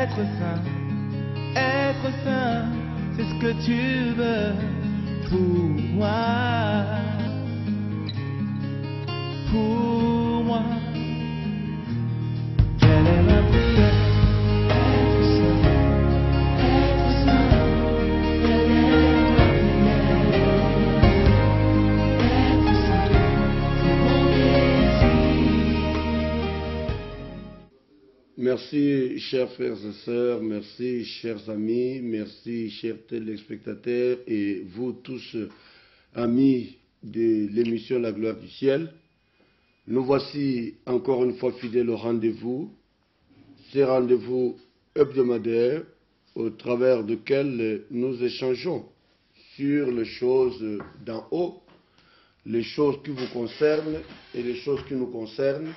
être saint, c'est ce que tu veux pour moi, pour moi. Quelle est ma prière? Être saint, quelle est ma prière? Être saint, c'est mon désir. Merci, chers frères et sœurs, merci, chers amis, merci, chers téléspectateurs et vous tous, amis de l'émission La Gloire du Ciel. Nous voici encore une fois fidèles au rendez-vous, ces rendez-vous hebdomadaires au travers desquels nous échangeons sur les choses d'en haut, les choses qui vous concernent et les choses qui nous concernent,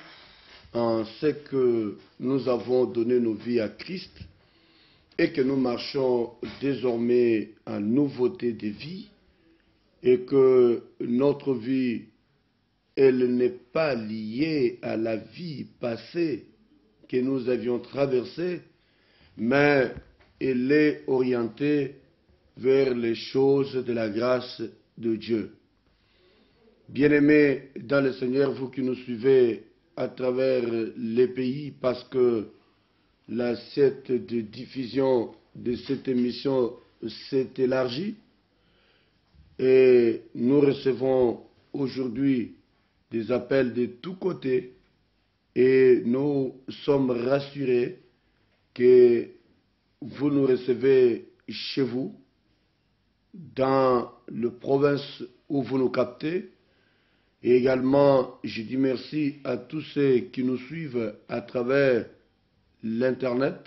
en ce que nous avons donné nos vies à Christ et que nous marchons désormais en nouveauté de vie et que notre vie, elle n'est pas liée à la vie passée que nous avions traversée, mais elle est orientée vers les choses de la grâce de Dieu. Bien-aimés dans le Seigneur, vous qui nous suivez à travers les pays, parce que l'assiette de diffusion de cette émission s'est élargie et nous recevons aujourd'hui des appels de tous côtés et nous sommes rassurés que vous nous recevez chez vous, dans la province où vous nous captez. Et également, je dis merci à tous ceux qui nous suivent à travers l'Internet,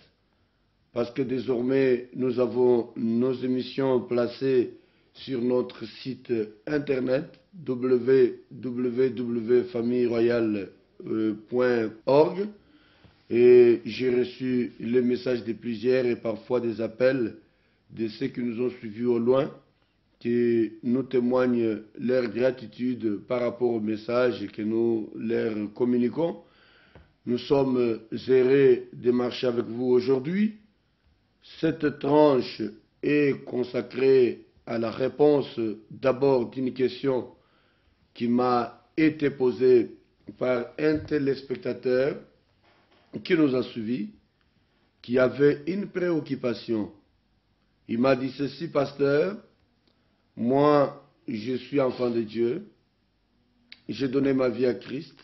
parce que désormais, nous avons nos émissions placées sur notre site Internet www.familleroyale.org et j'ai reçu les messages de plusieurs et parfois des appels de ceux qui nous ont suivis au loin, qui nous témoignent leur gratitude par rapport au message que nous leur communiquons. Nous sommes heureux de marcher avec vous aujourd'hui. Cette tranche est consacrée à la réponse d'abord d'une question qui m'a été posée par un téléspectateur qui nous a suivis, qui avait une préoccupation. Il m'a dit ceci: pasteur, moi, je suis enfant de Dieu, j'ai donné ma vie à Christ,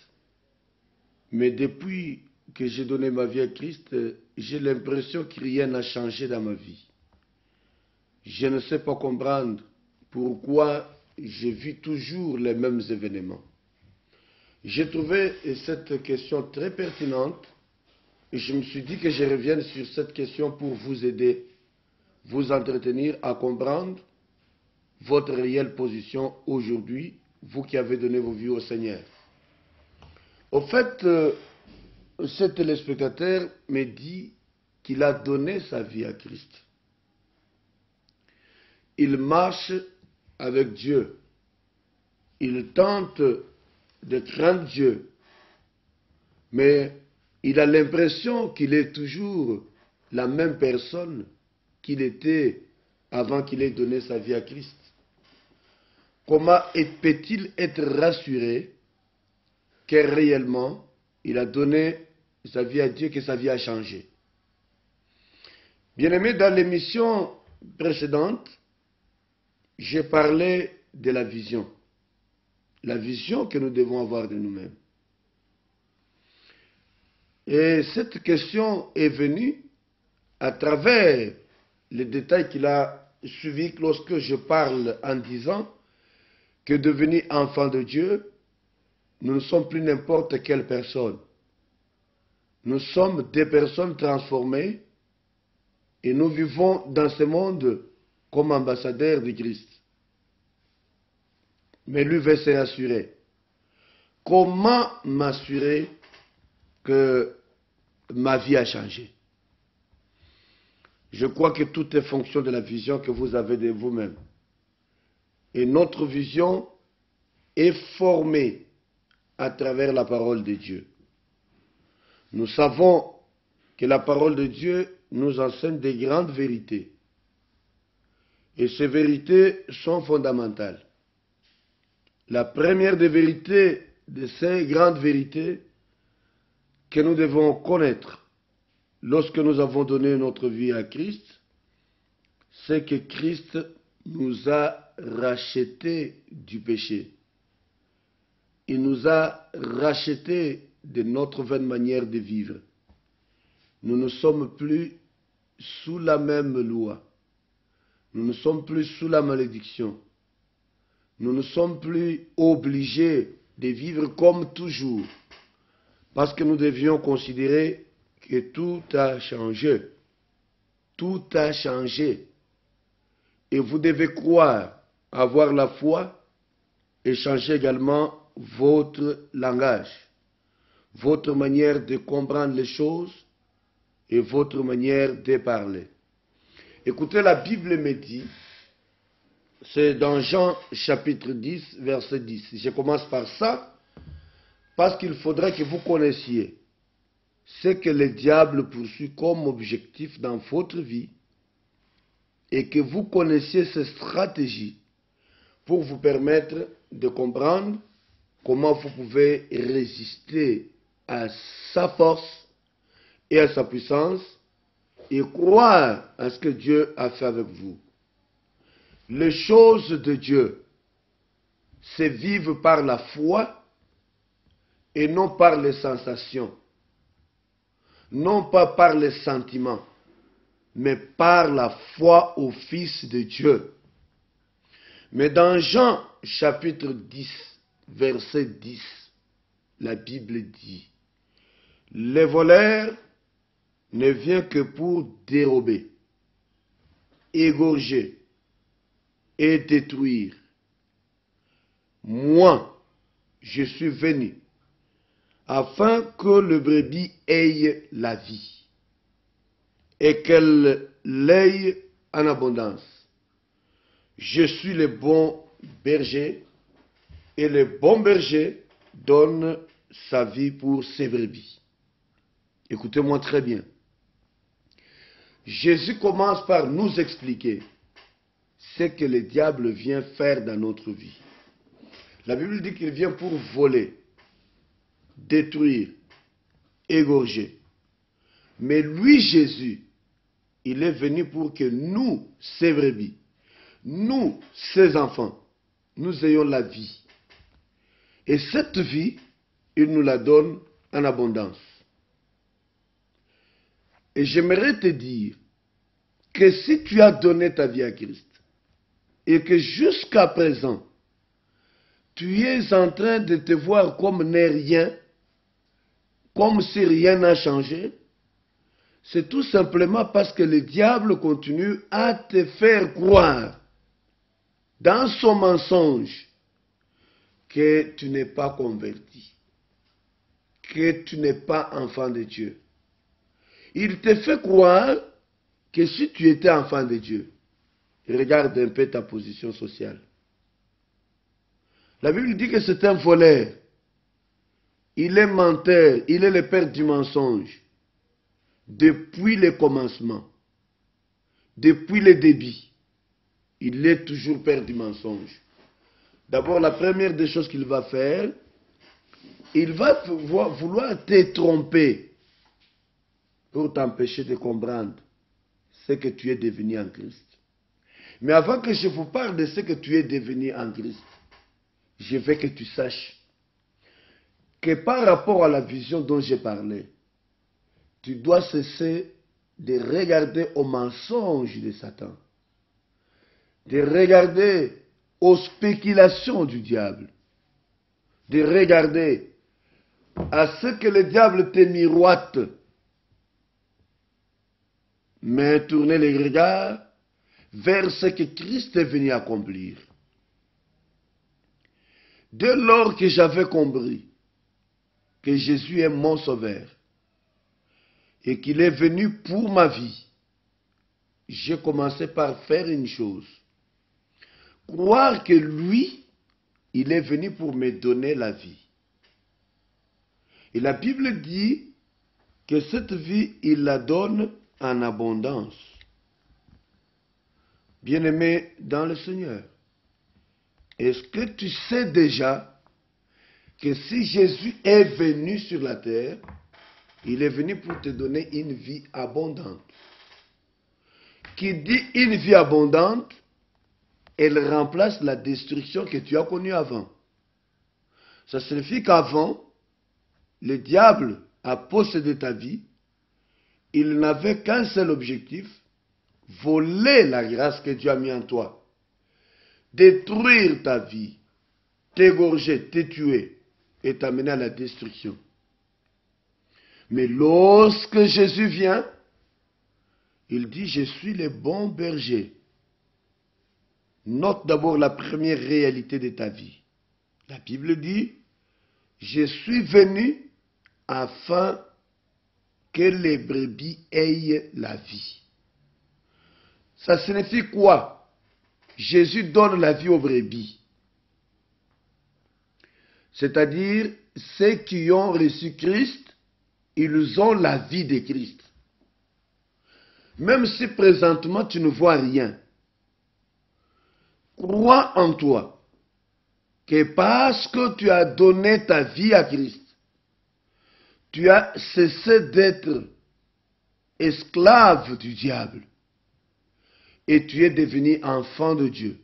mais depuis que j'ai donné ma vie à Christ, j'ai l'impression que rien n'a changé dans ma vie. Je ne sais pas comprendre pourquoi je vis toujours les mêmes événements. J'ai trouvé cette question très pertinente et je me suis dit que je revienne sur cette question pour vous aider, vous entretenir à comprendre votre réelle position aujourd'hui, vous qui avez donné vos vies au Seigneur. Au fait, ce téléspectateur me dit qu'il a donné sa vie à Christ. Il marche avec Dieu. Il tente de craindre Dieu. Mais il a l'impression qu'il est toujours la même personne qu'il était avant qu'il ait donné sa vie à Christ. Comment peut-il être rassuré que réellement il a donné sa vie à Dieu, que sa vie a changé? Bien-aimé, dans l'émission précédente, j'ai parlé de la vision que nous devons avoir de nous-mêmes. Et cette question est venue à travers les détails qu'il a suivis lorsque je parle en disant que devenir enfant de Dieu, nous ne sommes plus n'importe quelle personne. Nous sommes des personnes transformées et nous vivons dans ce monde comme ambassadeurs de Christ. Mais lui veut se rassurer. Comment m'assurer que ma vie a changé? Je crois que tout est fonction de la vision que vous avez de vous-même. Et notre vision est formée à travers la parole de Dieu. Nous savons que la parole de Dieu nous enseigne des grandes vérités. Et ces vérités sont fondamentales. La première des vérités, de ces grandes vérités que nous devons connaître lorsque nous avons donné notre vie à Christ, c'est que Christ nous a rachetés du péché. Il nous a rachetés de notre vaine manière de vivre. Nous ne sommes plus sous la même loi. Nous ne sommes plus sous la malédiction. Nous ne sommes plus obligés de vivre comme toujours. Parce que nous devions considérer que tout a changé. Tout a changé. Et vous devez croire, avoir la foi et changer également votre langage, votre manière de comprendre les choses et votre manière de parler. Écoutez, la Bible me dit, c'est dans Jean chapitre 10, verset 10. Je commence par ça, parce qu'il faudrait que vous connaissiez ce que le diable poursuit comme objectif dans votre vie et que vous connaissiez ses stratégies pour vous permettre de comprendre comment vous pouvez résister à sa force et à sa puissance et croire à ce que Dieu a fait avec vous. Les choses de Dieu se vivent par la foi et non par les sensations, non pas par les sentiments, mais par la foi au Fils de Dieu. Mais dans Jean chapitre 10, verset 10, la Bible dit, « Le voleur ne vient que pour dérober, égorger et détruire. Moi, je suis venu afin que le brebis ait la vie et qu'elle l'ait en abondance. Je suis le bon berger et le bon berger donne sa vie pour ses brebis. » Écoutez-moi très bien. Jésus commence par nous expliquer ce que le diable vient faire dans notre vie. La Bible dit qu'il vient pour voler, détruire, égorger. Mais lui, Jésus, il est venu pour que nous, ses brebis, nous, ses enfants, nous ayons la vie. Et cette vie, il nous la donne en abondance. Et j'aimerais te dire que si tu as donné ta vie à Christ et que jusqu'à présent, tu es en train de te voir comme n'est rien, comme si rien n'a changé, c'est tout simplement parce que le diable continue à te faire croire dans son mensonge que tu n'es pas converti, que tu n'es pas enfant de Dieu. Il te fait croire que si tu étais enfant de Dieu, regarde un peu ta position sociale. La Bible dit que c'est un voleur. Il est menteur, il est le père du mensonge. Depuis le commencement, depuis le début, il est toujours père du mensonge. D'abord, la première des choses qu'il va faire, il va vouloir te tromper pour t'empêcher de comprendre ce que tu es devenu en Christ. Mais avant que je vous parle de ce que tu es devenu en Christ, je veux que tu saches que par rapport à la vision dont j'ai parlé, tu dois cesser de regarder aux mensonges de Satan, de regarder aux spéculations du diable, de regarder à ce que le diable te miroite, mais tourner les regards vers ce que Christ est venu accomplir. Dès lors que j'avais compris que Jésus est mon sauveur et qu'il est venu pour ma vie, j'ai commencé par faire une chose. Croire que lui, il est venu pour me donner la vie. Et la Bible dit que cette vie, il la donne en abondance. Bien-aimé dans le Seigneur, est-ce que tu sais déjà que si Jésus est venu sur la terre, il est venu pour te donner une vie abondante? Qui dit une vie abondante, elle remplace la destruction que tu as connue avant. Ça signifie qu'avant, le diable a possédé ta vie, il n'avait qu'un seul objectif, voler la grâce que Dieu a mis en toi, détruire ta vie, t'égorger, te tuer et t'amener à la destruction. Mais lorsque Jésus vient, il dit, je suis le bon berger. Note d'abord la première réalité de ta vie. La Bible dit, je suis venu afin que les brebis aient la vie. Ça signifie quoi? Jésus donne la vie aux brebis. C'est-à-dire, ceux qui ont reçu Christ, ils ont la vie de Christ. Même si présentement tu ne vois rien, crois en toi que parce que tu as donné ta vie à Christ, tu as cessé d'être esclave du diable et tu es devenu enfant de Dieu.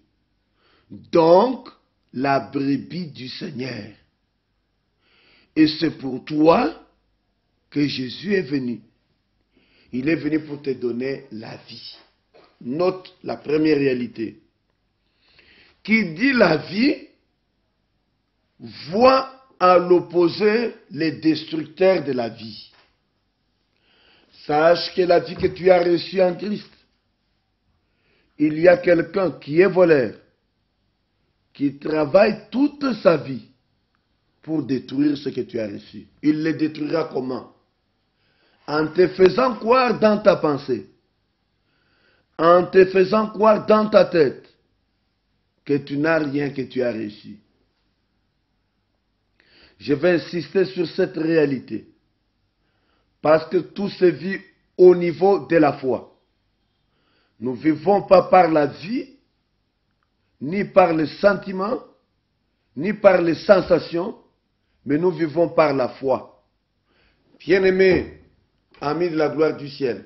Donc, la brebis du Seigneur. Et c'est pour toi que Jésus est venu. Il est venu pour te donner la vie. Note la première réalité. Qui dit la vie, voit à l'opposé les destructeurs de la vie. Sache que la vie que tu as reçue en Christ, il y a quelqu'un qui est voleur, qui travaille toute sa vie pour détruire ce que tu as reçu. Il le détruira comment? En te faisant croire dans ta pensée, en te faisant croire dans ta tête que tu n'as rien que tu as reçu. Je vais insister sur cette réalité, parce que tout se vit au niveau de la foi. Nous ne vivons pas par la vie, ni par les sentiments, ni par les sensations, mais nous vivons par la foi. Bien-aimé, ami de la gloire du ciel,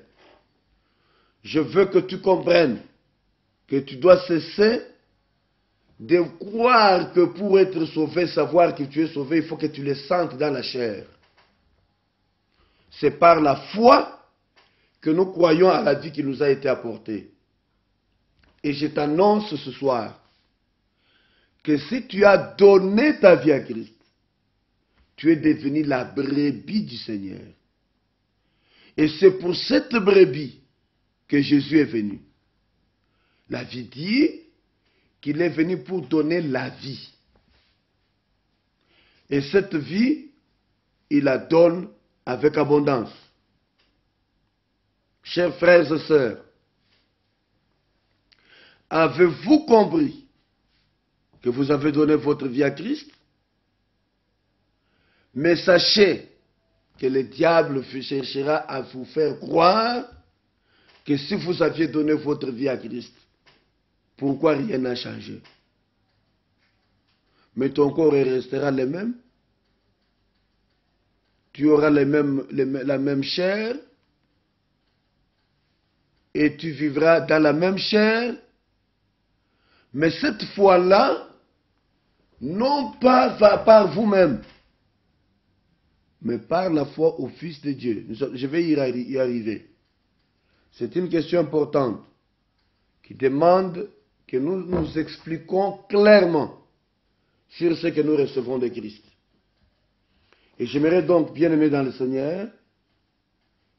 je veux que tu comprennes que tu dois cesser de croire que pour être sauvé, savoir que tu es sauvé, il faut que tu le sentes dans la chair. C'est par la foi que nous croyons à la vie qui nous a été apportée. Et je t'annonce ce soir que si tu as donné ta vie à Christ, tu es devenu la brebis du Seigneur. Et c'est pour cette brebis que Jésus est venu. La vie dit qu'il est venu pour donner la vie. Et cette vie, il la donne avec abondance. Chers frères et sœurs, avez-vous compris que vous avez donné votre vie à Christ? Mais sachez que le diable cherchera à vous faire croire que si vous aviez donné votre vie à Christ, pourquoi rien n'a changé? Mais ton corps restera le même. Tu auras la même chair. Et tu vivras dans la même chair. Mais cette fois-là, non pas par vous-même, mais par la foi au Fils de Dieu. Je vais y arriver. C'est une question importante qui demande que nous nous expliquons clairement sur ce que nous recevons de Christ. Et j'aimerais donc, bien-aimé dans le Seigneur,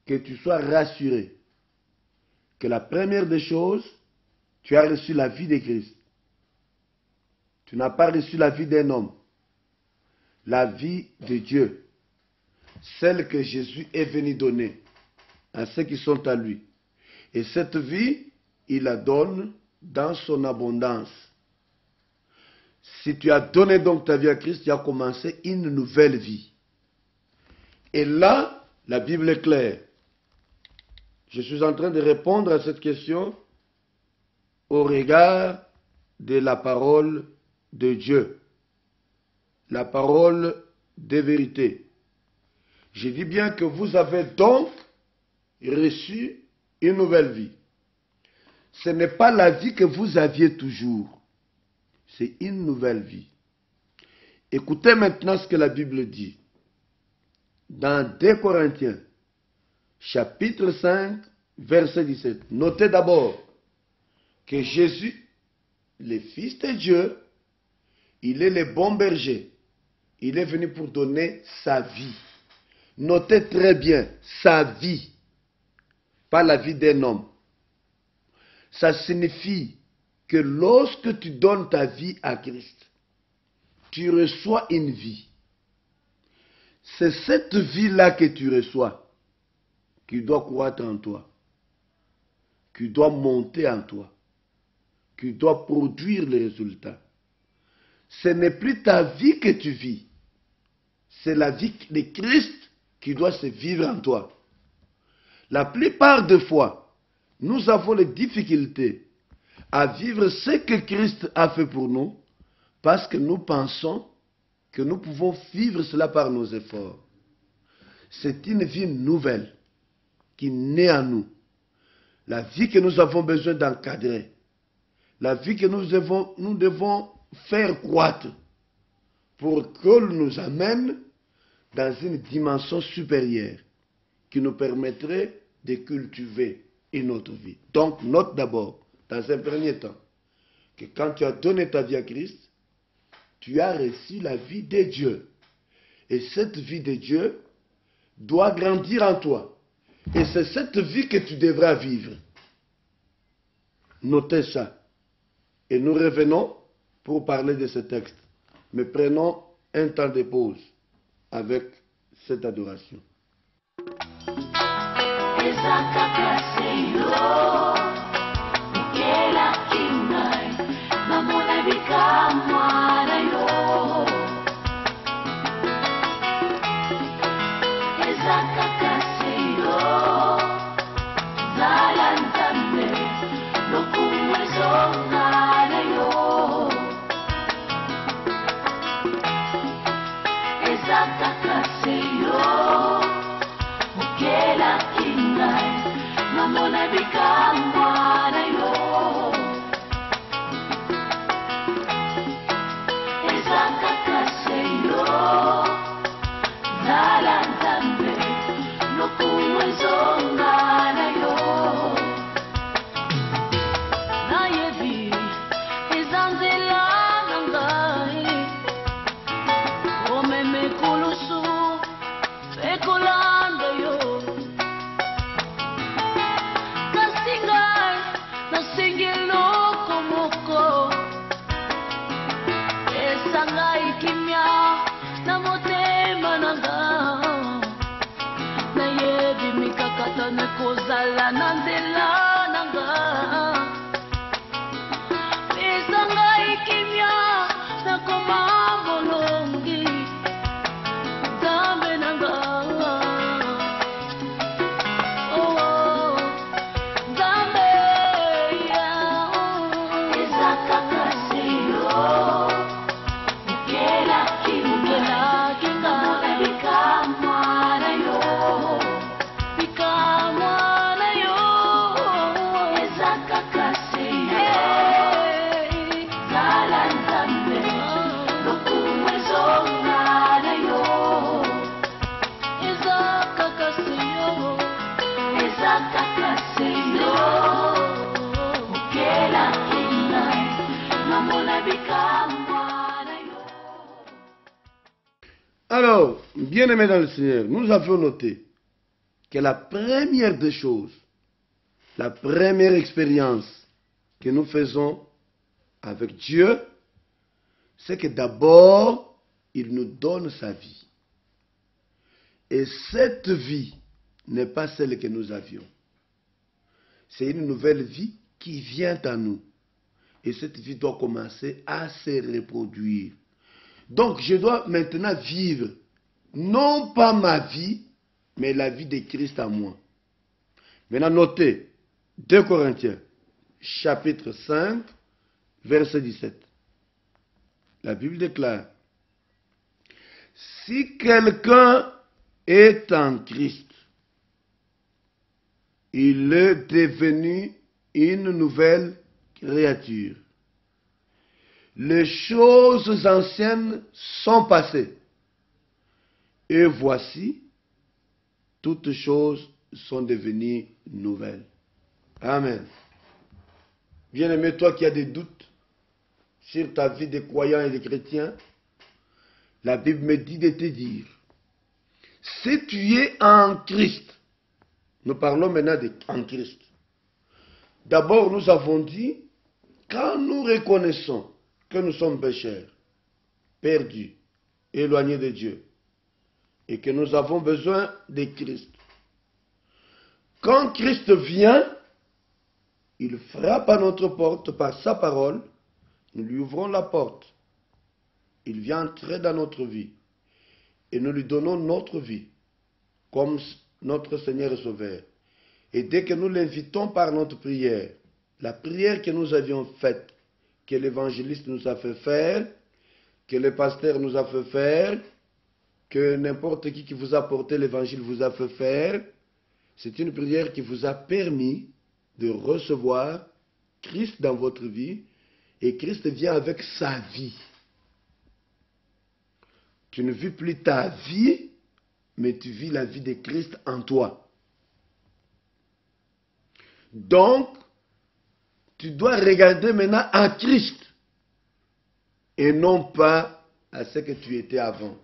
que tu sois rassuré que la première des choses, tu as reçu la vie de Christ. Tu n'as pas reçu la vie d'un homme, la vie de Dieu, celle que Jésus est venu donner à ceux qui sont à lui. Et cette vie, il la donne dans son abondance. Si tu as donné donc ta vie à Christ, tu as commencé une nouvelle vie. Et là, la Bible est claire. Je suis en train de répondre à cette question au regard de la parole de Dieu, la parole de vérité. Je dis bien que vous avez donc reçu une nouvelle vie. Ce n'est pas la vie que vous aviez toujours, c'est une nouvelle vie. Écoutez maintenant ce que la Bible dit. Dans 2 Corinthiens, chapitre 5, verset 17. Notez d'abord que Jésus, le Fils de Dieu, il est le bon berger. Il est venu pour donner sa vie. Notez très bien, sa vie, pas la vie d'un homme. Ça signifie que lorsque tu donnes ta vie à Christ, tu reçois une vie. C'est cette vie-là que tu reçois qui doit croître en toi, qui doit monter en toi, qui doit produire les résultats. Ce n'est plus ta vie que tu vis, c'est la vie de Christ qui doit se vivre en toi. La plupart des fois, nous avons les difficultés à vivre ce que Christ a fait pour nous parce que nous pensons que nous pouvons vivre cela par nos efforts. C'est une vie nouvelle qui naît en nous. La vie que nous avons besoin d'encadrer. La vie que nous devons faire croître pour qu'elle nous amène dans une dimension supérieure qui nous permettrait de cultiver une autre vie. Donc, note d'abord, dans un premier temps, que quand tu as donné ta vie à Christ, tu as reçu la vie de Dieu. Et cette vie de Dieu doit grandir en toi. Et c'est cette vie que tu devras vivre. Notez ça. Et nous revenons pour parler de ce texte. Mais prenons un temps de pause avec cette adoration. Alors, bien-aimés dans le Seigneur, nous avons noté que la première des choses, la première expérience que nous faisons avec Dieu, c'est que d'abord, il nous donne sa vie. Et cette vie n'est pas celle que nous avions. C'est une nouvelle vie qui vient à nous. Et cette vie doit commencer à se reproduire. Donc, je dois maintenant vivre, non pas ma vie, mais la vie de Christ en moi. Maintenant, notez 2 Corinthiens, chapitre 5, verset 17. La Bible déclare, si quelqu'un est en Christ, il est devenu une nouvelle créature. Les choses anciennes sont passées. Et voici, toutes choses sont devenues nouvelles. Amen. Bien-aimé, toi qui as des doutes sur ta vie de croyant et de chrétien, la Bible me dit de te dire, si tu es en Christ, nous parlons maintenant en Christ. D'abord, nous avons dit, quand nous reconnaissons que nous sommes pécheurs, perdus, éloignés de Dieu, et que nous avons besoin de Christ. Quand Christ vient, il frappe à notre porte par sa parole, nous lui ouvrons la porte. Il vient entrer dans notre vie et nous lui donnons notre vie comme notre Seigneur et Sauveur. Et dès que nous l'invitons par notre prière, la prière que nous avions faite, que l'évangéliste nous a fait faire, que le pasteur nous a fait faire, que n'importe qui vous a porté l'évangile vous a fait faire, c'est une prière qui vous a permis de recevoir Christ dans votre vie, et Christ vient avec sa vie. Tu ne vis plus ta vie, mais tu vis la vie de Christ en toi. Donc, tu dois regarder maintenant à Christ et non pas à ce que tu étais avant.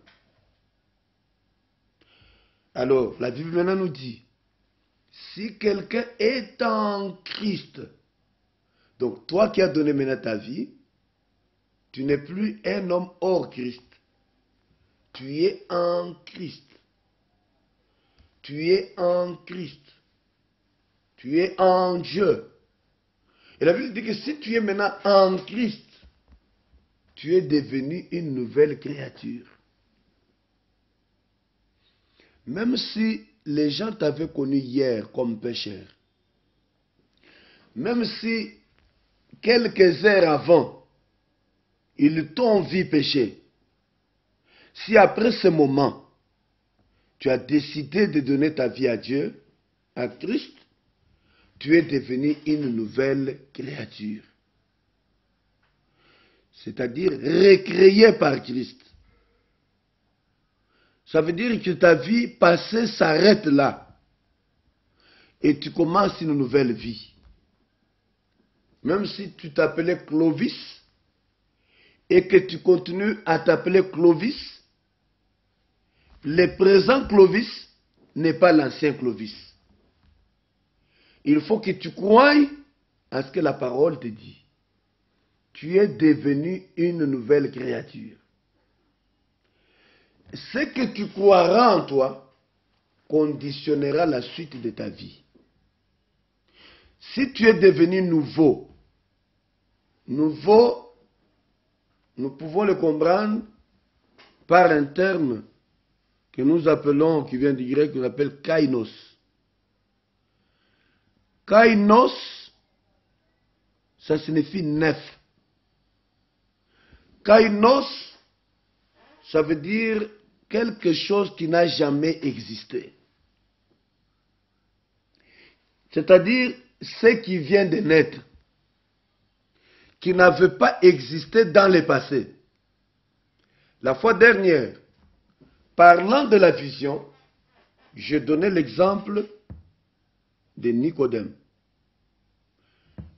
Alors, la Bible maintenant nous dit, si quelqu'un est en Christ, donc toi qui as donné maintenant ta vie, tu n'es plus un homme hors Christ. Tu es en Christ. Tu es en Christ. Tu es en Dieu. Et la Bible dit que si tu es maintenant en Christ, tu es devenu une nouvelle créature. Même si les gens t'avaient connu hier comme pécheur, même si quelques heures avant, ils t'ont vu pécher, si après ce moment, tu as décidé de donner ta vie à Dieu, à Christ, tu es devenu une nouvelle créature. C'est-à-dire recréé par Christ. Ça veut dire que ta vie passée s'arrête là. Et tu commences une nouvelle vie. Même si tu t'appelais Clovis et que tu continues à t'appeler Clovis, le présent Clovis n'est pas l'ancien Clovis. Il faut que tu croies à ce que la parole te dit. Tu es devenu une nouvelle créature. Ce que tu croiras en toi conditionnera la suite de ta vie. Si tu es devenu nouveau, nous pouvons le comprendre par un terme que nous appelons, qui vient du grec, qu'on appelle kainos. Kainos, ça signifie neuf. Kainos, ça veut dire quelque chose qui n'a jamais existé. C'est-à-dire ce qui vient de naître, qui n'avait pas existé dans le passé. La fois dernière, parlant de la vision, je donnais l'exemple de Nicodème.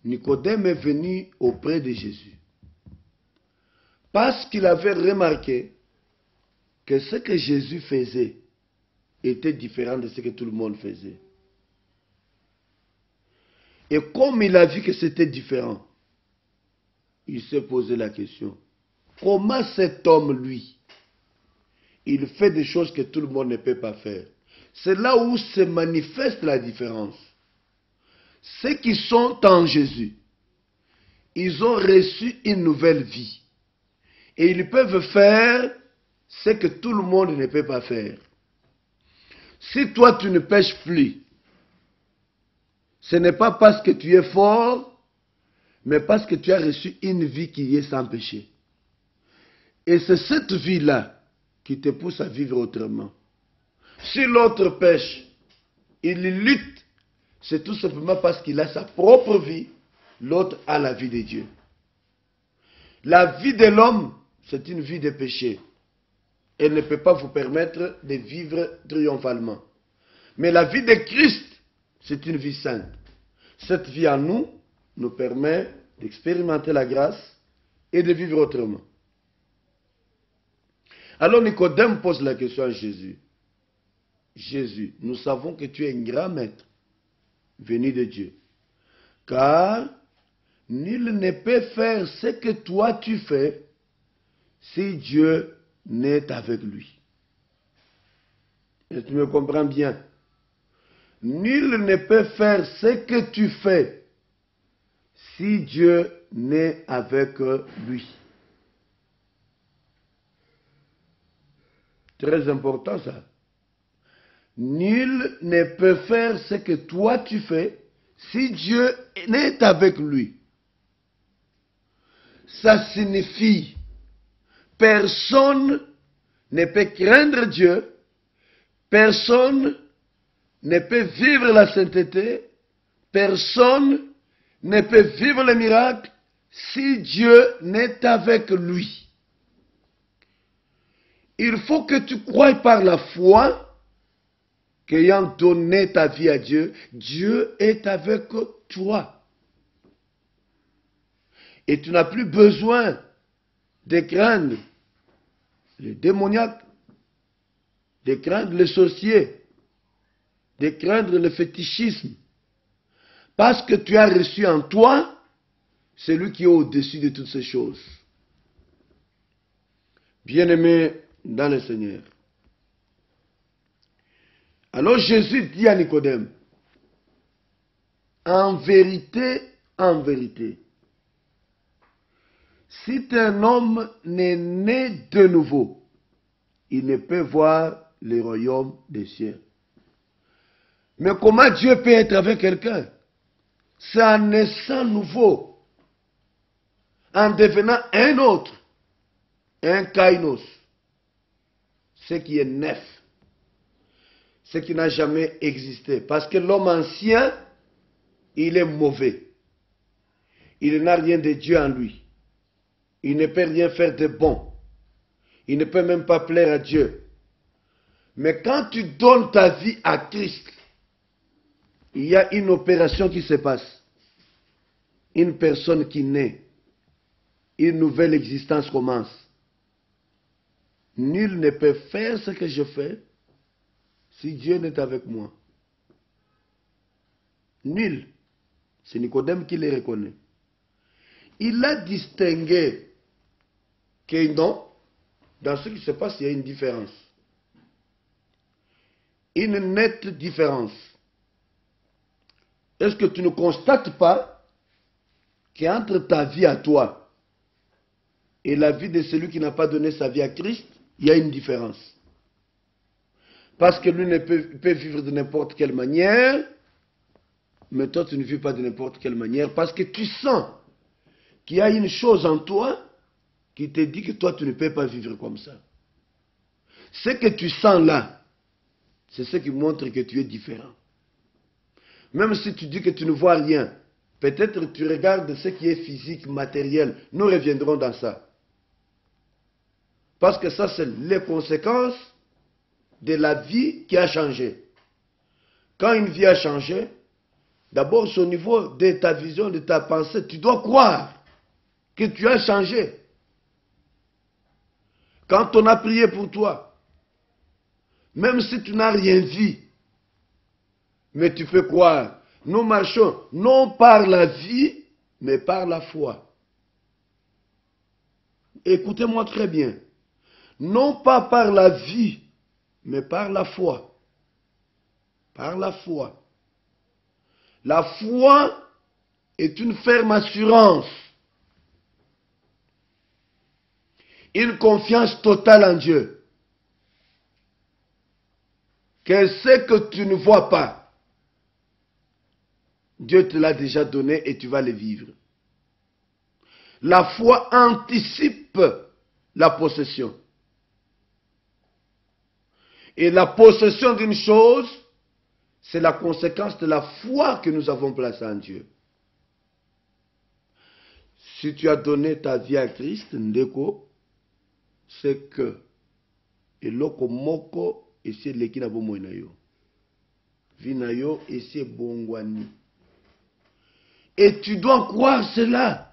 Nicodème est venu auprès de Jésus parce qu'il avait remarqué que ce que Jésus faisait était différent de ce que tout le monde faisait. Et comme il a vu que c'était différent, il s'est posé la question, comment cet homme, lui, il fait des choses que tout le monde ne peut pas faire? C'est là où se manifeste la différence. Ceux qui sont en Jésus, ils ont reçu une nouvelle vie. Et ils peuvent faire ce que tout le monde ne peut pas faire. Si toi tu ne pêches plus, Ce n'est pas parce que tu es fort, mais parce que tu as reçu une vie qui est sans péché. Et c'est cette vie-là qui te pousse à vivre autrement. Si l'autre pêche, il lutte, c'est tout simplement parce qu'il a sa propre vie, l'autre a la vie de Dieu. La vie de l'homme, c'est une vie de péché. Elle ne peut pas vous permettre de vivre triomphalement. Mais la vie de Christ, c'est une vie sainte. Cette vie en nous nous permet d'expérimenter la grâce et de vivre autrement. Alors Nicodème pose la question à Jésus. Jésus, nous savons que tu es un grand maître, venu de Dieu. Car nul ne peut faire ce que toi tu fais si Dieu n'est avec lui. Et tu me comprends bien? Nul ne peut faire ce que tu fais si Dieu n'est avec lui. Très important ça. Nul ne peut faire ce que toi tu fais si Dieu n'est avec lui. Ça signifie personne ne peut craindre Dieu, personne ne peut vivre la sainteté, personne ne peut vivre les miracles si Dieu n'est avec lui. Il faut que tu croies par la foi qu'ayant donné ta vie à Dieu, Dieu est avec toi. Et tu n'as plus besoin de craindre les démoniaques, de craindre les sorciers, de craindre le fétichisme. Parce que tu as reçu en toi celui qui est au-dessus de toutes ces choses. Bien-aimé dans le Seigneur. Alors Jésus dit à Nicodème, en vérité, si un homme n'est né de nouveau, il ne peut voir le royaume des cieux. Mais comment Dieu peut être avec quelqu'un? C'est en naissant nouveau, en devenant un autre, un kainos, ce qui est neuf, ce qui n'a jamais existé. Parce que l'homme ancien, il est mauvais. Il n'a rien de Dieu en lui. Il ne peut rien faire de bon. Il ne peut même pas plaire à Dieu. Mais quand tu donnes ta vie à Christ, il y a une opération qui se passe. Une personne qui naît. Une nouvelle existence commence. Nul ne peut faire ce que je fais si Dieu n'est avec moi. Nul. C'est Nicodème qui le reconnaît. Il a distingué que non, dans ce qui se passe, il y a une différence. Une nette différence. Est-ce que tu ne constates pas qu'entre ta vie à toi et la vie de celui qui n'a pas donné sa vie à Christ, il y a une différence? Parce que lui ne peut vivre de n'importe quelle manière, mais toi tu ne vis pas de n'importe quelle manière parce que tu sens qu'il y a une chose en toi qui te dit que toi tu ne peux pas vivre comme ça. Ce que tu sens là, c'est ce qui montre que tu es différent. Même si tu dis que tu ne vois rien, peut-être tu regardes ce qui est physique, matériel. Nous reviendrons dans ça. Parce que ça, c'est les conséquences de la vie qui a changé. Quand une vie a changé, d'abord, c'est au niveau de ta vision, de ta pensée. Tu dois croire que tu as changé. Quand on a prié pour toi, même si tu n'as rien vu, mais tu peux croire. Nous marchons non par la vie, mais par la foi. Écoutez-moi très bien. Non pas par la vie, mais par la foi. Par la foi. La foi est une ferme assurance. Une confiance totale en Dieu. Que ce que tu ne vois pas, Dieu te l'a déjà donné et tu vas le vivre. La foi anticipe la possession. Et la possession d'une chose, c'est la conséquence de la foi que nous avons placée en Dieu. Si tu as donné ta vie à Christ, ndeko, c'est que eloko moko esi leki na bomoi na yo. Vie na yo esi bongwani. Et tu dois croire cela.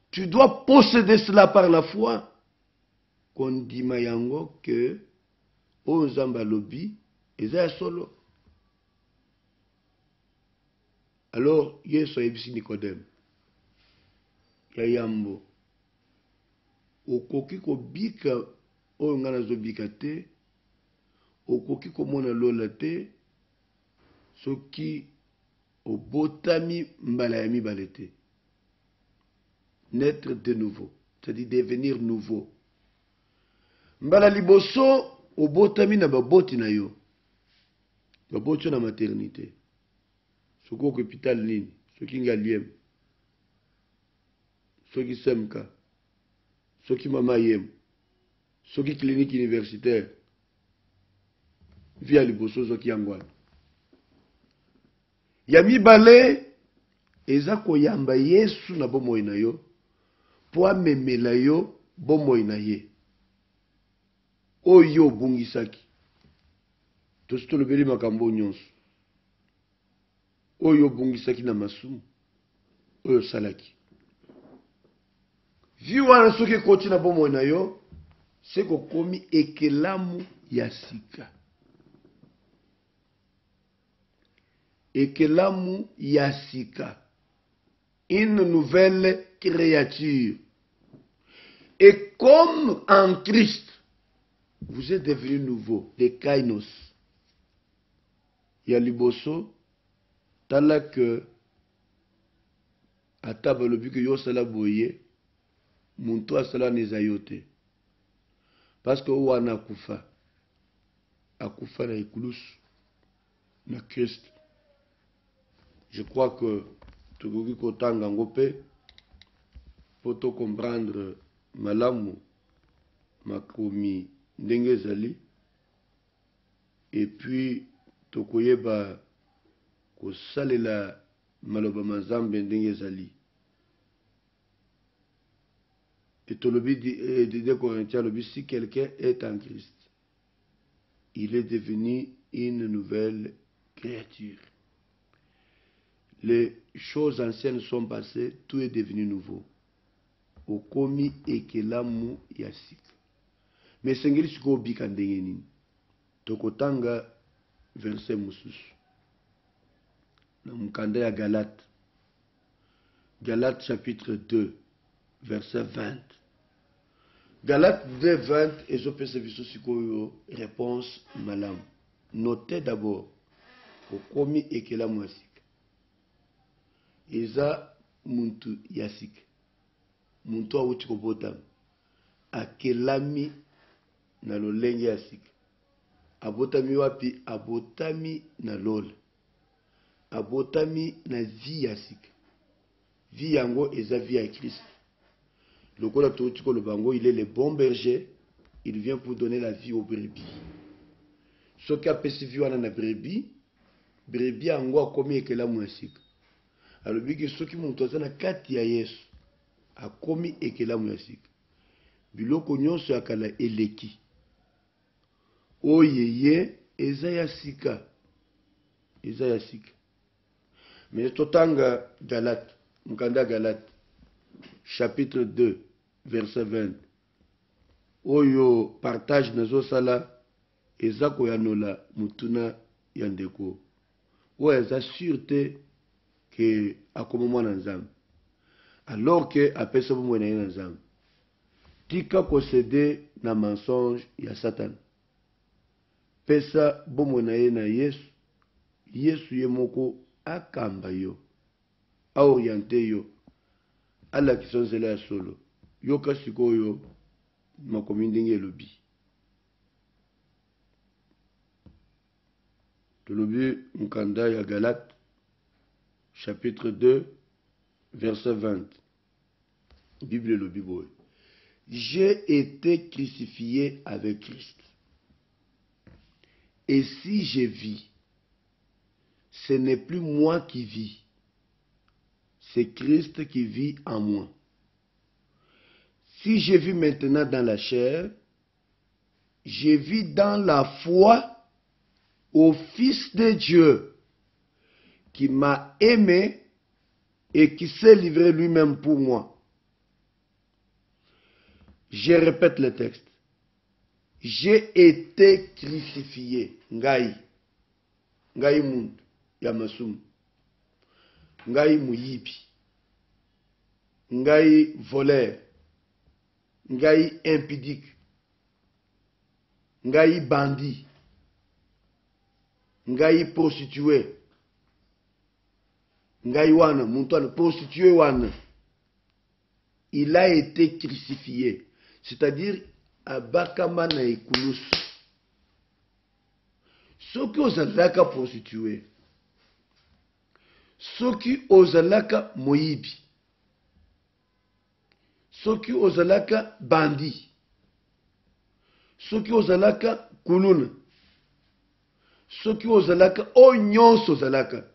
Tu dois posséder cela par la foi. Kondima yango que Onzamba lobi eza solo. Alors, Yesu ayebisi Nicodème. Ya yambo. Okoki kobika oyo nga nazobika te. Okoki komona lola te. Soki obotami mbala ya mibale te. Naître de nouveau. C'est-à-dire devenir nouveau. Mbala liboso obotami na baboti na yo. Baboti na maternité. Soki oko hôpital nini. Soki ngaliem. Soki semka. Soki mama yem. Soki clinique universitaire. Via liboso soki yangwana. Ya mibale eza koyamba Yesu na bomoi na yo. Po amemela yo bomoi na ye. Oyo bungisaki. Tosi tolobeli makambo nyonso. Oyo bungisaki na masumu. Oyo salaki. Vi wana soki ekoti na bomoi na yo, se kokomi ekelamu ya sika. Ekelamu ya sika. Une nouvelle créature. Et comme en Christ, vous êtes devenus nouveaux, des kainos. Ya liboso, tala que ataba lobi que yo sala boye, muntu asala nezayote. Parce que wana akufa. Akufa na ikulusu na Christ. Je crois que tukoki kotanga ngope pour te comprendre malamu makomi ndenge ezali et puis tokoyeba kosalela maloba mazambe ndenge ezali. Et tolobi de Corinthiens lobi, si quelqu'un est en Christ, il est devenu une nouvelle créature. Les choses anciennes sont passées, tout est devenu nouveau. Okomi ekelamu yasika. Mais sengeli siko bika ndenge nini. Tokotanga verset mususu. Na mukanda ya Galate. Galate chapitre 2, verset 20. Galate 2, 20, et je peux servir sikoyo réponse malam. Notez d'abord, okomi ekelamu yasika. Eza muntu yasika. Muntu awuti kobotama. Akelami na lolenge yasika. Abotami wapi? Abotami na lola. Abotami na vie yasika. Vie yango eza vie ya Christ. Lokola touti ko lobango, il est le bon berger. Il vient pour donner la vie aux brebis. Soki apesi vie wana na brebis, brebis yango akomi ekelamu yasika. Alobiki soki muntu aza na kati ya Yesu, akomi ekelamu yasika. Biloko nyonso ya kala eleki. Oyeye eza yasika. Eza yasika. Mais totanga Galate, mukanda Galate, chapitre 2, verset 20. Oyo partage nazo sala eza koyanola mutuna ya ndeko. Oyo eza sûreté que akoma mwana nzambe. Alors que apesa bomoi na ye na nzambe. Tika kosede na mensonge ya Satan. Pesa bomoi na ye na Yesu. Yesu ye moko akamba yo. A oriente yo. Ala kisonzela ya solo. Yoka sikoyo makomi ndenge elobi. Tolobi mukanda ya Galate chapitre 2, verset 20. Bible le Bible. J'ai été crucifié avec Christ. Et si je vis, ce n'est plus moi qui vis, c'est Christ qui vit en moi. Si je vis maintenant dans la chair, je vis dans la foi au Fils de Dieu qui m'a aimé et qui s'est livré lui-même pour moi. Je répète le texte. J'ai été crucifié. Ngai. Ngai mundu. Yamasum. Ngai muyibi. Ngai voleur. Ngai impudique. Ngai bandit. Ngai prostitué. Ngai wana, muntwana, prostitué wana. Il a été crucifié. C'est-à-dire, abakama na ekulusu. Soki ozalaka prostitué. Soki ozalaka moyibi. Soki ozalaka bandi. Soki ozalaka kuluna. Soki ozalaka o nyonso ozalaka.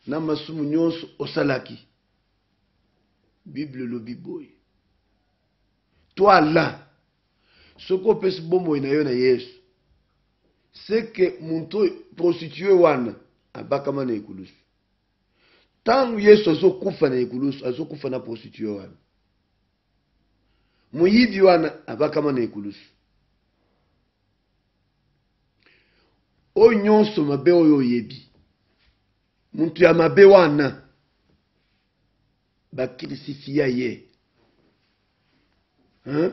Na masumu nyonso osalaki. Bible lobi boy. Toi là, ce qu'on peut se bomber na yo na Yesu, c'est que mon prostitué wana abakama na ekulusu. Tangu Yesu azokufa na ekulusu, azokufa na prostitué wana. Muyibi wana abakama na ekulusu. O nyonso mabe oyo yebi. Muntu ya mabe wana bakrisifia ye. Hein?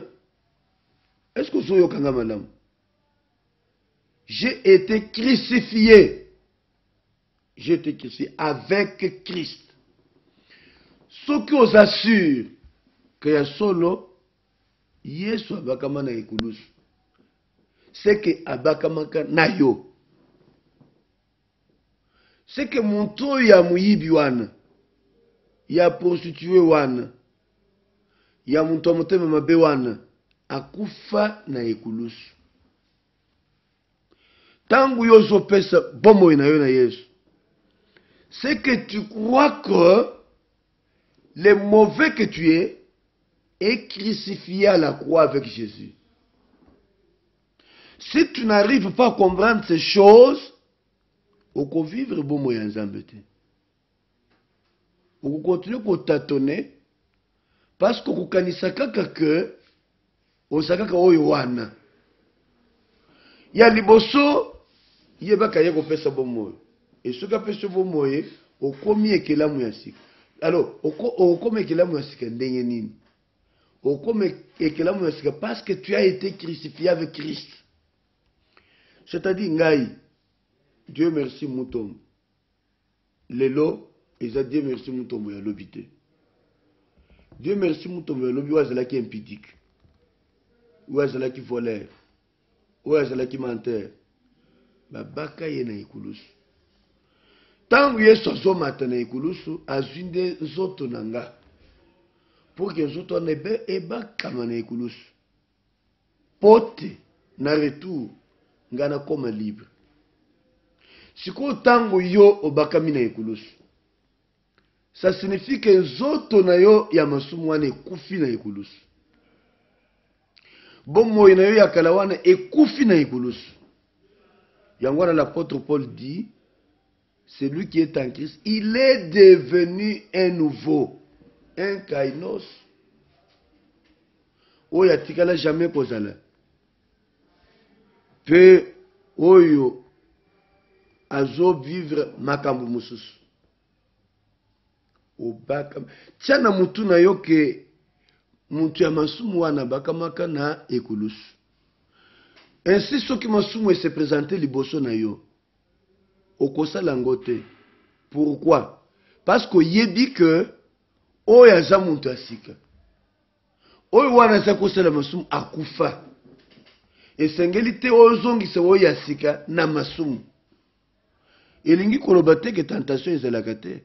Est-ce que vous avez entendu, madame? J'ai été crucifié. J'ai été crucifié avec Christ. Ce qui vous assure que ya solo Yesu abakama na ekulusu. C'est que abakamaka na yo. C'est que muntu ya muyibi wana, ya prostitué wana, ya muntu amotema mabe wana, akufa na ekulusu. Tangu yozo pesa bomo na yo na Yesu. C'est que tu crois que le mauvais que tu es est crucifié à la croix avec Jésus. Si tu n'arrives pas à comprendre ces choses, on va vivre bomo ya nzambe te. On continue à tâtonner parce que kukanisa kaka ke osakaka oyo wana. Ya liboso yebaka ye kopesa bomo. Et ce qu'a pesa bomo ye okomi ekelamu ya sika. Alors okomi ekelamu ya sika ndenge nini? Okomi ekelamu ya sika parce que tu as été crucifié avec Christ. C'est-à-dire ngai Dieu merci mouton. Lelo, ils a Dieu merci mouton ya lobité. Dieu merci mouton ya lobi wazala ki impudique. Wazala ki voleur. Wazala ki menteur. Babaka ye na ekulusu. Tangu Yesu azomata na ekulusu, azwinde zoto nanga. Pour que zoto nebe ebakama na ekulusu. Pote na retour ngana koma libre. Siko tango yo obakami na ekulusu. Ça signifie que zoto na yo ya masumu wana ekufi na ekulusu. Bomo na yo ya kala wana ekufi na ekulusu. Yango wana l'apôtre Paul dit, celui qui est en Christ, il est devenu un nouveau, un kainos. Oya tikala jamais kozala. Pe oyo azo vivre makambo mususu. Obaka tiana mutu na yo ke mutu ya masumu wana bakamaka na ekulusu. Ainsi soki masumu se présenter liboso na yo okosala ngote. Pourquoi? Parce que yebi que oyo aza muntu asika. Oyo wana za kosala masumu akufa. Esengeli te ozongisa oyo asika na masumu. elingi koloba te ke tentation ezalaka te.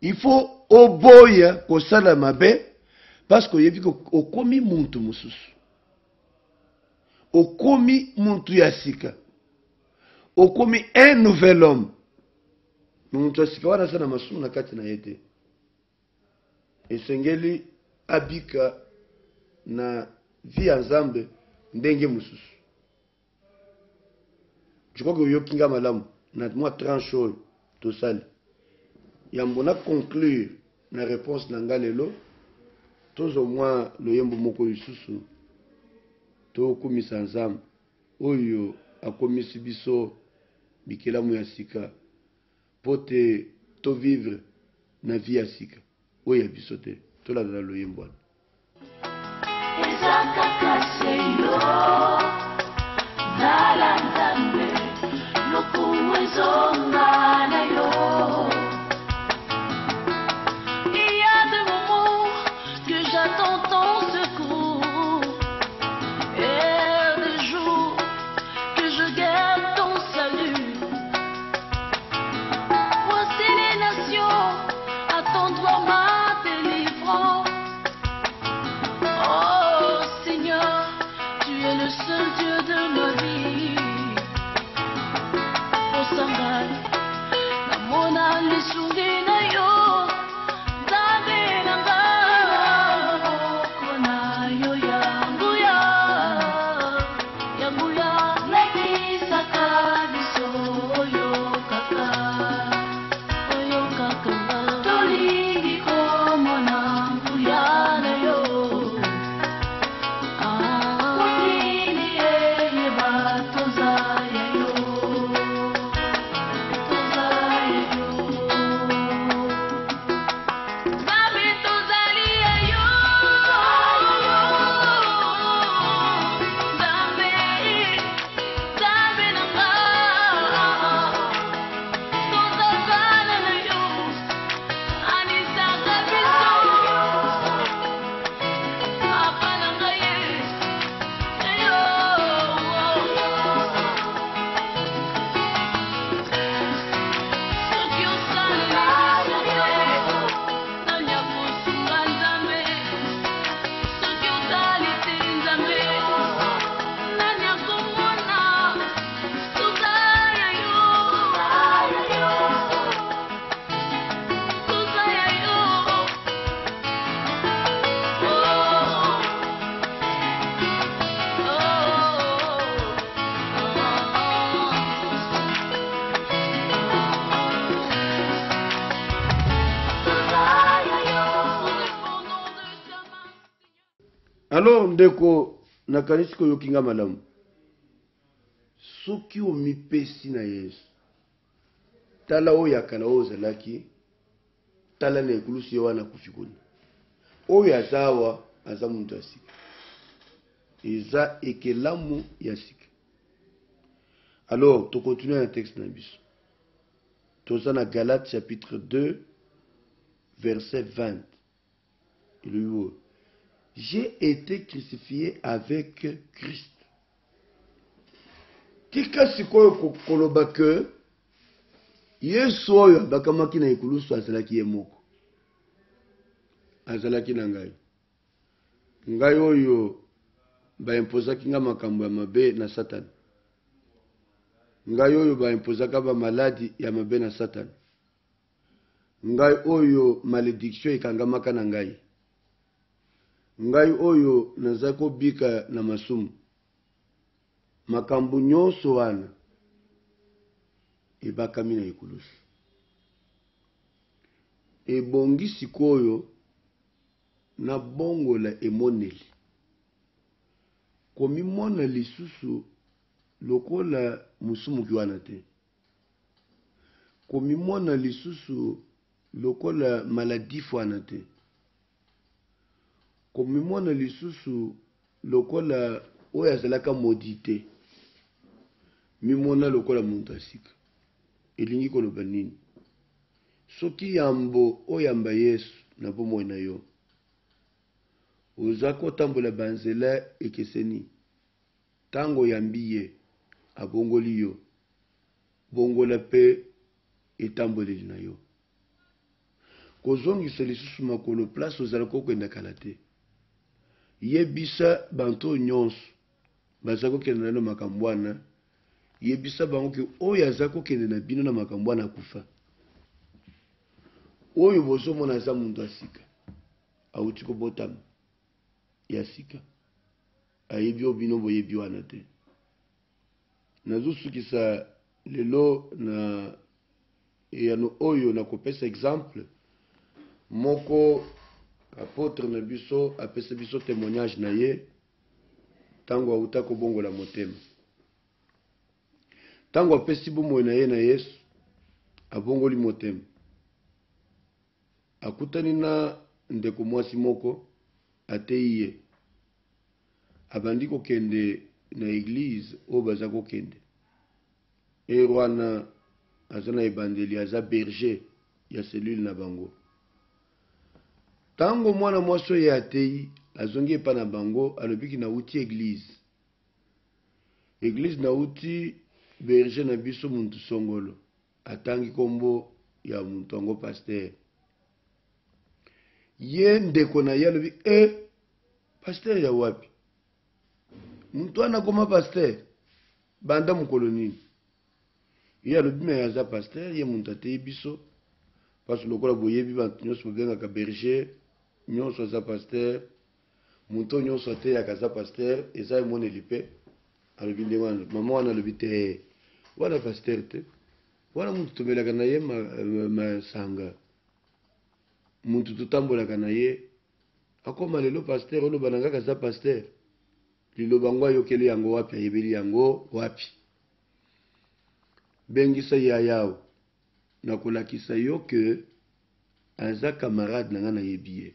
Il faut oboya kosala mabe parce que yebi ko okomi muntu mususu. Okomi muntu ya sika. Okomi un nouvel homme. Muntu ya sika wana sana masumu na kati na yete. Esengeli abika na via nzambe ndenge mususu. Je crois que yokinga malamu na moi tranche oyo tosali. Yambona conclure na réponse na nga lelo tozo mwa loyembo moko lisusu to kumisa nzambe oyo akomisi biso bikelamu ya sika pote to vivre na vie ya sika oyo ya biso te tolanda loyembo wana. Alors ndeko nakanisi ko yokinga malamu soki omipesi na Yesu tala oyo akala oyo ozalaki tala na ekulusu ye wana kufikuni oyo azawa aza muntu ya sika eza ekelamu ya sika. Alors to continue na texte na biso toza na Galates chapitre 2 verset 20. Il lui dit: j'ai été crucifié avec Christ. Tika sikoyo koloba ke Yesu oyo bakamaki na ekulusu azalaki ye moko. Azalaki na ngai. Ngai oyo ba impozaki nga makambo ya mabe na Satan. Ngai oyo ba impozaka ba maladi ya mabe na Satan. Ngai oyo malédiction ekangamaka na ngai. Ngai oyo nazako bika na masumu. Makambo nyonso wana ebakami na ekulusu. Ebongi sikoyo na bongola emoneli. Komimona lisusu lokola musumu kiwana te. Komimona lisusu lokola maladifu wana te. Komimona lisusu lokola oyo azalaka modite. Mimona lokola muntu asika. Elingi koloba nini? Soki yambo oyamba Yesu na bomoi na yo. Ozako tambola banzela ekeseni. Tango yambi ye abongoli yo. bongola pe etamboleli na yo kozongisa lisusu makolo place ozala kokenda kala te yebisa bantu nyonso baza kokende na makambo wana yebisa bango ke oyo aza kokende na bino na makambo wana akufa oyo bozomona aza mundu asika awuti kobotama ya sika ayebi oyo bino boyebi wana te nazosukisa lelo na eyano oyo nakopesa exemple moko apôtre na biso apesa biso témoignage na ye tango auta kobongola motema tango apesi bomoi na ye na Yesu abongoli motema akutani na ndeko mwasi moko ateyi ye abandi kokende na église oyo baza kokende wana aza na ebandeli aza berger ya cellule na bango tango mwana mwasi oyo ateyi azongi epa na bango alobiki nauti église nauti berger na biso muntu songolo atangi kombo ya muntu yango pasteur ye ndeko na ye alobi pasteur ya wapi muntu wana koma pasteur banda mokolo nini ye alobi me aza pasteur ye muntu ateyi biso parce lokola boyebi bantu nyonso babengaka berger nyonso aza pasteur muntu nyonso ateyaka aza pasteur eza emoneli pe alobi nde wana mama wana alobi te wana pasteur te wana muntu tomelaka na ye masanga muntu totambolaka na ye akoma lelo pasteur oloba na ngaka aza pasteur liloba ngo ayokeli yango wapi ayebeli yango wapi bengisa yayawo nakolakisa yo ke aza camarade na nga nayebi ye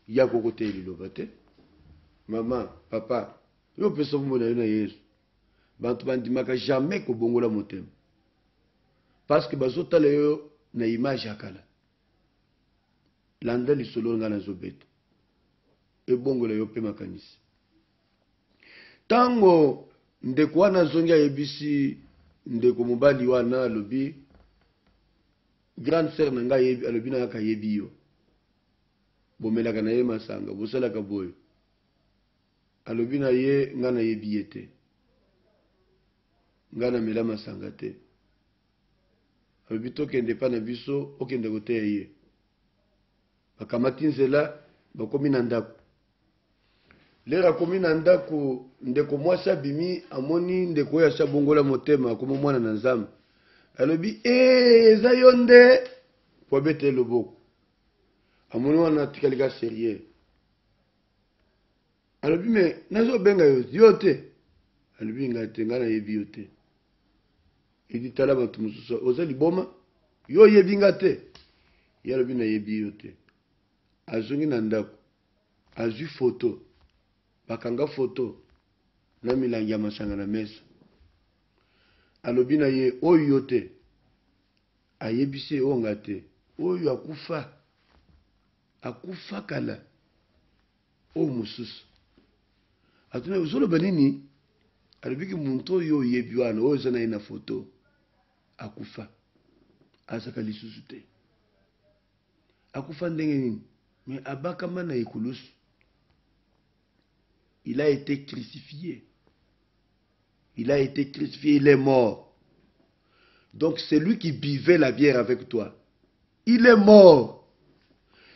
ya koko te liloba te mama papa yo pesa bomoi na yo na Yesu bantu bandimaka jamais kobongola motema parce que bazotala yo na image ya kala landa lisolo nga nazobeta ebongola yo pe makanisi tango ndeko wana azongi ayebisi ndeko mobali wana alobi grande sœur na nga alobi na kaka yebi yo bomelaka na ye masanga bosalaka boyo alobi na ye nga nayebi ye te nga namela masanga te alobi tokende pa na biso okende koteya ye bakamati nzela bakomi na ndako lero akomi na ndako ndeko mwasi abimi amoni ndeko oyo asi abongola motema akomi mwana na nzambe alobi eza yo nde po abete loboko amoni wana atikalika sérieux alobi me nazobenga yo te alobi nga te nga nayebi yo te edi tala bato mosusu oza liboma yo oyebi nga te ye alobi nayebi yo te azongi na ndako azwi foto bakanga foto na milangi ya masanga na mesa alobi na ye oyo yo te ayebisi oyo nga te oyo akufa kala oyo mosusu atuna ozoloba nini alobiki muntu oyo oyebi wana oyo eza na ye na foto akufa azaka lisusu te akufa ndenge nini me abakama na ekulusu il a été crucifié. Il a été crucifié, il est mort. Donc c'est lui qui buvait la bière avec toi. Il est mort.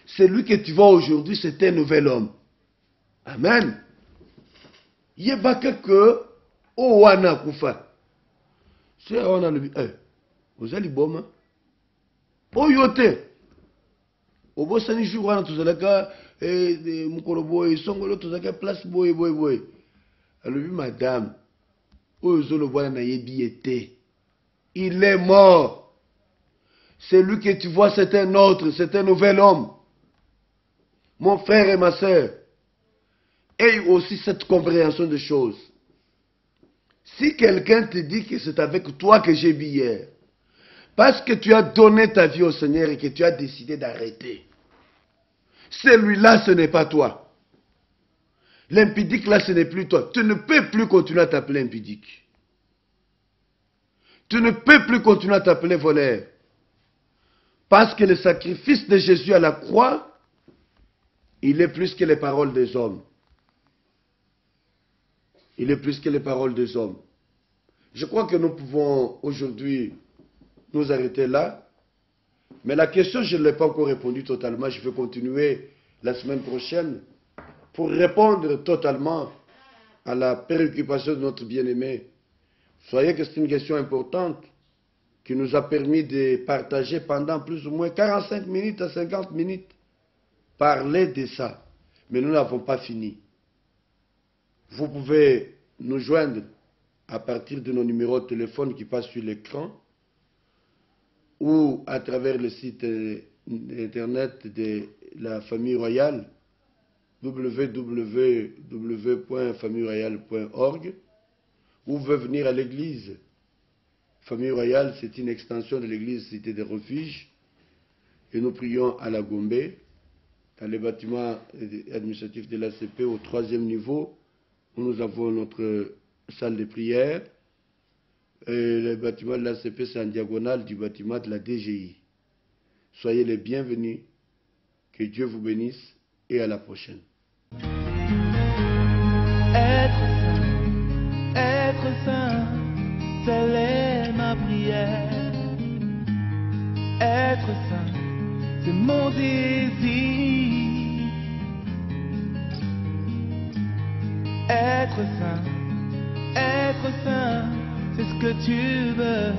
Celui que tu vois aujourd'hui, c'est un nouvel homme. Amen. Yebaka que o wana kufa. C'est on a le vous allez boma. O yote. Obosani jour wana tuzalaka mukolo boy songolo tozaka place boy. Alobi madame oyo zolobwana na yebi ete. Il est mort. Celui que tu vois, c'est un autre, c'est un nouvel homme. Mon frère et ma sœur, aie aussi cette compréhension de choses. Si quelqu'un te dit que c'est avec toi que j'ai bu hier, parce que tu as donné ta vie au Seigneur et que tu as décidé d'arrêter, celui-là, ce n'est pas toi. L'impudique là, ce n'est plus toi. Tu ne peux plus continuer à t'appeler impudique. Tu ne peux plus continuer à t'appeler voleur. Parce que le sacrifice de Jésus à la croix, il est plus que les paroles des hommes. Il est plus que les paroles des hommes. Je crois que nous pouvons aujourd'hui nous arrêter là. Mais la question, je ne l'ai pas encore répondu totalement. Je vais continuer la semaine prochaine pour répondre totalement à la préoccupation de notre bien-aimé. Soyez que c'est une question importante qui nous a permis de partager pendant plus ou moins 45 minutes à 50 minutes, parler de ça. Mais nous n'avons pas fini. Vous pouvez nous joindre à partir de nos numéros de téléphone qui passent sur l'écran ou à travers le site internet de la famille royale www.familleroyale.org. Vous pouvez venir à l'église. Famille Royale, c'est une extension de l'église Cité des Refuges. Et nous prions à la Gombe, dans le bâtiment administratif de l'ACP, au 3e niveau, où nous avons notre salle de prière. Et le bâtiment de l'ACP, c'est en diagonale du bâtiment de la DGI. Soyez les bienvenus. Que Dieu vous bénisse et à la prochaine. Être saint, telle est ma prière. Être saint, c'est mon désir. Être saint, c'est ce que tu veux.